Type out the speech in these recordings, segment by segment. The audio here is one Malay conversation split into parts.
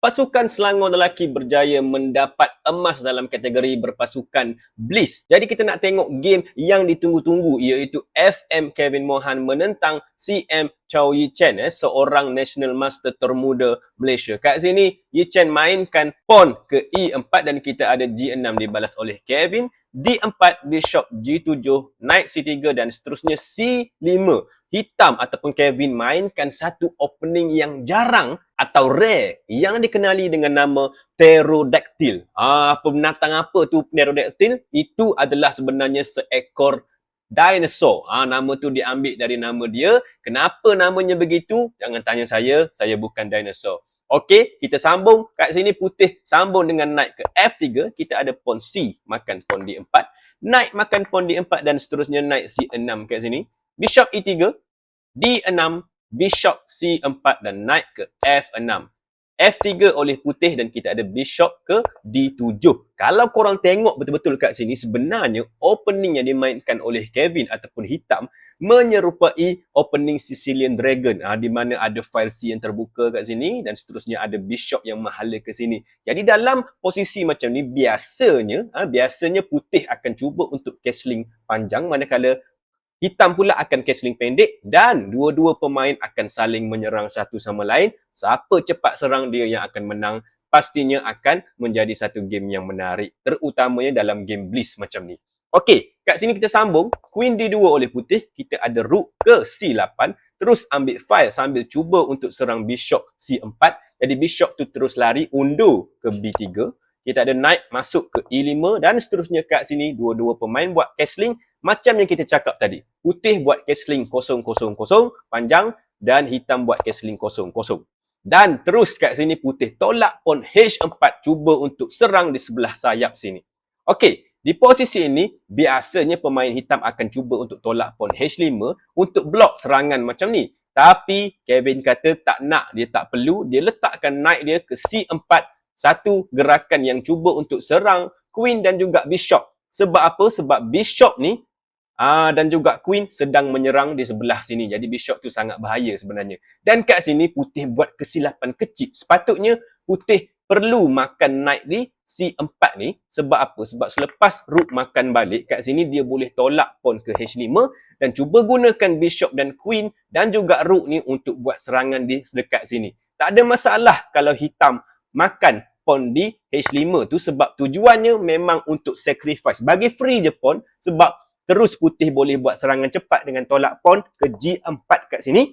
Pasukan Selangor lelaki berjaya mendapat emas dalam kategori berpasukan Bliss. Jadi kita nak tengok game yang ditunggu-tunggu iaitu FM Kevin Mohan menentang CM Chow Yi Chen, seorang National Master termuda Malaysia. Kat sini Yi Chen mainkan pawn ke E4 dan kita ada G6 dibalas oleh Kevin. D4, Bishop G7, Knight C3 dan seterusnya C5. Hitam ataupun Kevin mainkan satu opening yang jarang atau rare yang dikenali dengan nama pterodactyl. Apa binatang apa tu pterodactyl? Itu adalah sebenarnya seekor dinosaur. Nama tu diambil dari nama dia. Kenapa namanya begitu? Jangan tanya saya bukan dinosaur. Okey, kita sambung. Kat sini putih sambung dengan knight ke F3. Kita ada pawn C makan pawn D4. Knight makan pawn D4 dan seterusnya knight C6 kat sini. Bishop E3, D6, Bishop C4 dan Knight ke F6. F3 oleh putih dan kita ada Bishop ke D7. Kalau korang tengok betul-betul kat sini, sebenarnya opening yang dimainkan oleh Kevin ataupun hitam menyerupai opening Sicilian Dragon. Di mana ada file C yang terbuka kat sini dan seterusnya ada Bishop yang menghala ke sini. Jadi dalam posisi macam ni, biasanya putih akan cuba untuk castling panjang, manakala hitam pula akan castling pendek dan dua-dua pemain akan saling menyerang satu sama lain. Siapa cepat serang dia yang akan menang. Pastinya akan menjadi satu game yang menarik, terutamanya dalam game Bliss macam ni. Okey, kat sini kita sambung. Queen D2 oleh putih. Kita ada rook ke C8. Terus ambil file sambil cuba untuk serang Bishop C4. Jadi Bishop tu terus lari undur ke B3. Kita ada knight masuk ke E5 dan seterusnya kat sini dua-dua pemain buat castling macam yang kita cakap tadi. Putih buat castling 0-0-0 panjang dan hitam buat castling 0-0. Dan terus kat sini putih tolak pawn H4 cuba untuk serang di sebelah sayap sini. Okey, di posisi ini biasanya pemain hitam akan cuba untuk tolak pawn H5 untuk blok serangan macam ni. Tapi Kevin kata tak nak, dia tak perlu. Dia letakkan knight dia ke C4. Satu gerakan yang cuba untuk serang queen dan juga bishop. Sebab apa? Sebab bishop ni dan juga queen sedang menyerang di sebelah sini. Jadi bishop tu sangat bahaya sebenarnya. Dan kat sini putih buat kesilapan kecil. Sepatutnya putih perlu makan knight di C4 ni. Sebab apa? Sebab selepas rook makan balik, kat sini dia boleh tolak pawn ke H5 dan cuba gunakan bishop dan queen dan juga rook ni untuk buat serangan di dekat sini. Tak ada masalah kalau hitam makan pawn di H5 tu sebab tujuannya memang untuk sacrifice. Bagi free je pawn sebab terus putih boleh buat serangan cepat dengan tolak pawn ke G4 kat sini.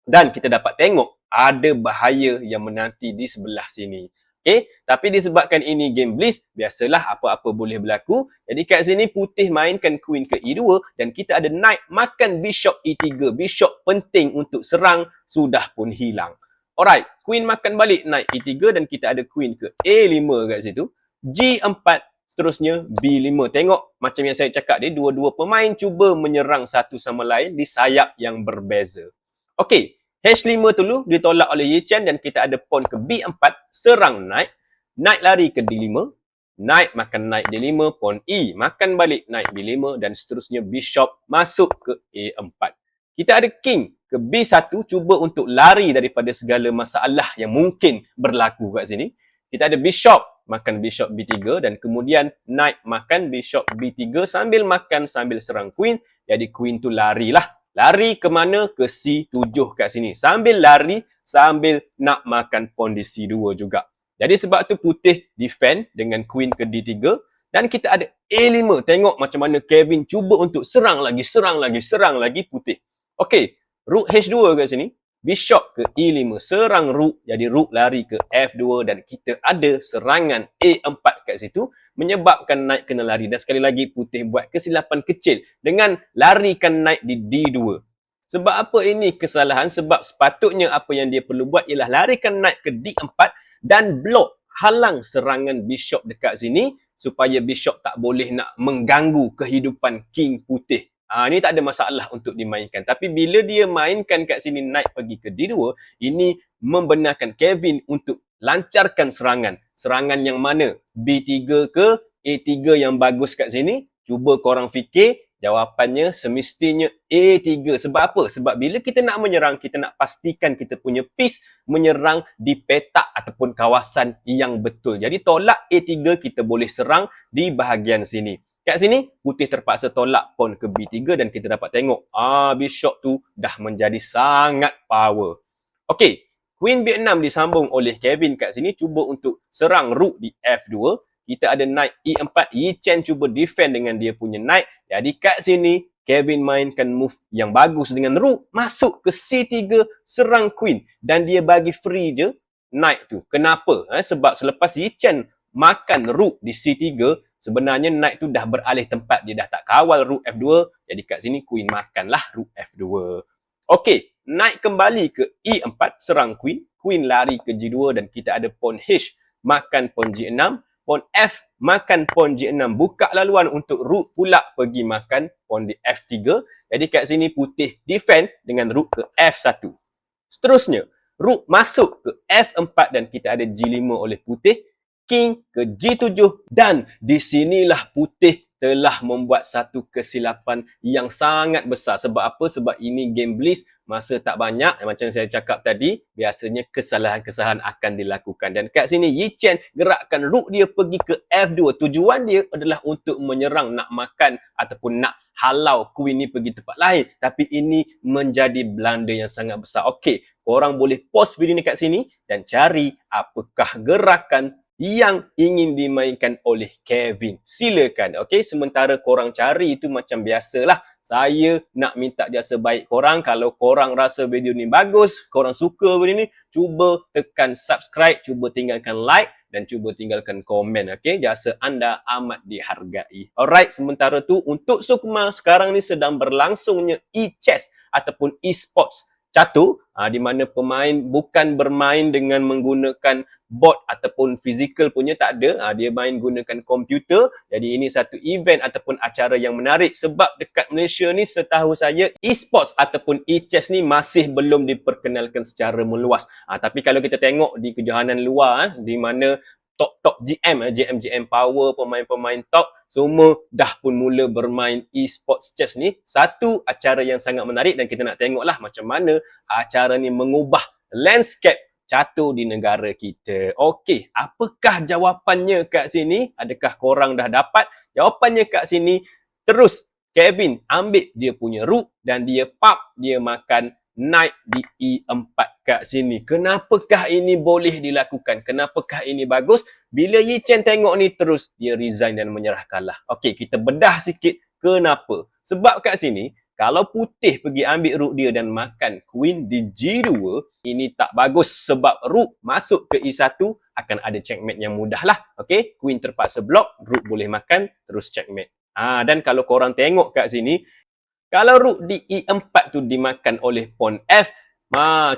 Dan kita dapat tengok ada bahaya yang menanti di sebelah sini. Okay? Tapi disebabkan ini game Bliss, biasalah apa-apa boleh berlaku. Jadi kat sini putih mainkan queen ke E2 dan kita ada knight makan bishop E3. Bishop penting untuk serang sudah pun hilang. Alright, queen makan balik knight E3 dan kita ada queen ke A5 kat situ. G4, seterusnya B5. Tengok macam yang saya cakap dia, dua-dua pemain cuba menyerang satu sama lain di sayap yang berbeza. Okey, H5 dulu ditolak oleh Yi Chen dan kita ada pawn ke B4, serang knight. Knight lari ke D5. Knight makan knight D5, pawn E makan balik knight B5 dan seterusnya bishop masuk ke A4. Kita ada king ke B1, cuba untuk lari daripada segala masalah yang mungkin berlaku kat sini. Kita ada bishop makan bishop B3 dan kemudian knight makan bishop B3 sambil makan sambil serang queen. Jadi queen tu larilah. Lari ke mana? Ke C7 kat sini. Sambil lari, sambil nak makan pawn di C2 juga. Jadi sebab tu putih defend dengan queen ke D3 dan kita ada A5. Tengok macam mana Kevin cuba untuk serang lagi putih. Okey, rook H2 kat sini. Bishop ke E5, serang rook. Jadi rook lari ke F2 dan kita ada serangan A4 kat situ. Menyebabkan knight kena lari. Dan sekali lagi putih buat kesilapan kecil dengan larikan knight di D2. Sebab apa ini kesalahan? Sebab sepatutnya apa yang dia perlu buat ialah larikan knight ke D4 dan blok, halang serangan bishop dekat sini supaya bishop tak boleh nak mengganggu kehidupan king putih. Ni tak ada masalah untuk dimainkan. Tapi bila dia mainkan kat sini knight pergi ke D2, ini membenarkan Kevin untuk lancarkan serangan. Serangan yang mana? B3 ke A3 yang bagus kat sini? Cuba korang fikir. Jawapannya semestinya A3. Sebab apa? Sebab bila kita nak menyerang, kita nak pastikan kita punya piece menyerang di petak ataupun kawasan yang betul. Jadi tolak A3 kita boleh serang di bahagian sini. Kat sini, putih terpaksa tolak pawn ke B3 dan kita dapat tengok bishop tu dah menjadi sangat power. Okey, Queen B6 disambung oleh Kevin kat sini cuba untuk serang rook di F2. Kita ada knight E4. Yi Chen cuba defend dengan dia punya knight. Jadi kat sini, Kevin mainkan move yang bagus dengan rook. Masuk ke C3, serang Queen. Dan dia bagi free je knight tu. Kenapa? Sebab selepas Yi Chen makan rook di C3, sebenarnya knight tu dah beralih tempat. Dia dah tak kawal rook F2. Jadi kat sini, Queen makanlah rook F2. Okey, knight kembali ke E4, serang Queen. Queen lari ke G2 dan kita ada pawn H makan pawn G6. Pawn F makan pawn G6. Buka laluan untuk rook pula pergi makan pawn di F3. Jadi kat sini putih defend dengan rook ke F1. Seterusnya, rook masuk ke F4 dan kita ada G5 oleh putih. King ke G7 dan di sinilah putih telah membuat satu kesilapan yang sangat besar. Sebab apa? Sebab ini game Blitz, masa tak banyak. Macam saya cakap tadi, biasanya kesalahan-kesalahan akan dilakukan. Dan kat sini, Yi Chen gerakkan rook dia pergi ke F2. Tujuan dia adalah untuk menyerang, nak makan ataupun nak halau Queen ni pergi tempat lain. Tapi ini menjadi blunder yang sangat besar. Okey, korang boleh pause video ni kat sini dan cari apakah gerakan yang ingin dimainkan oleh Kevin. Silakan. Okey, sementara korang cari itu macam biasalah. Saya nak minta jasa baik korang. Kalau korang rasa video ni bagus, korang suka video ni, cuba tekan subscribe, cuba tinggalkan like dan cuba tinggalkan komen. Okey, jasa anda amat dihargai. Alright, sementara tu untuk Sukma sekarang ni sedang berlangsungnya e-chess ataupun e-sports catur, di mana pemain bukan bermain dengan menggunakan board ataupun physical punya, tak ada. Dia main gunakan komputer. Jadi ini satu event ataupun acara yang menarik sebab dekat Malaysia ni setahu saya e-sports ataupun e-chess ni masih belum diperkenalkan secara meluas. Tapi kalau kita tengok di kejohanan luar, di mana top GM Power, pemain-pemain top semua dah pun mula bermain e-sports chess ni. Satu acara yang sangat menarik dan kita nak tengoklah macam mana acara ni mengubah landscape catur di negara kita. Okey, apakah jawapannya kat sini? Adakah korang dah dapat? Jawapannya kat sini, terus Kevin ambil dia punya rook dan dia makan knight di E4 kat sini. Kenapakah ini boleh dilakukan? Kenapakah ini bagus? Bila Yi Chen tengok ni, terus dia resign dan menyerah kalah. Okey, kita bedah sikit kenapa. Sebab kat sini, kalau putih pergi ambil rook dia dan makan queen di G2, ini tak bagus sebab rook masuk ke E1 akan ada checkmate yang mudah lah. Okey, queen terpaksa block, rook boleh makan, terus checkmate. Dan kalau korang tengok kat sini, kalau rook di E4 tu dimakan oleh pawn F,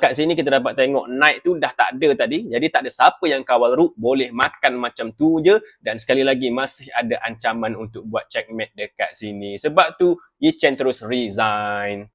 kat sini kita dapat tengok knight tu dah tak ada tadi. Jadi tak ada siapa yang kawal rook, boleh makan macam tu je. Dan sekali lagi masih ada ancaman untuk buat checkmate dekat sini. Sebab tu Yi Chen terus resign.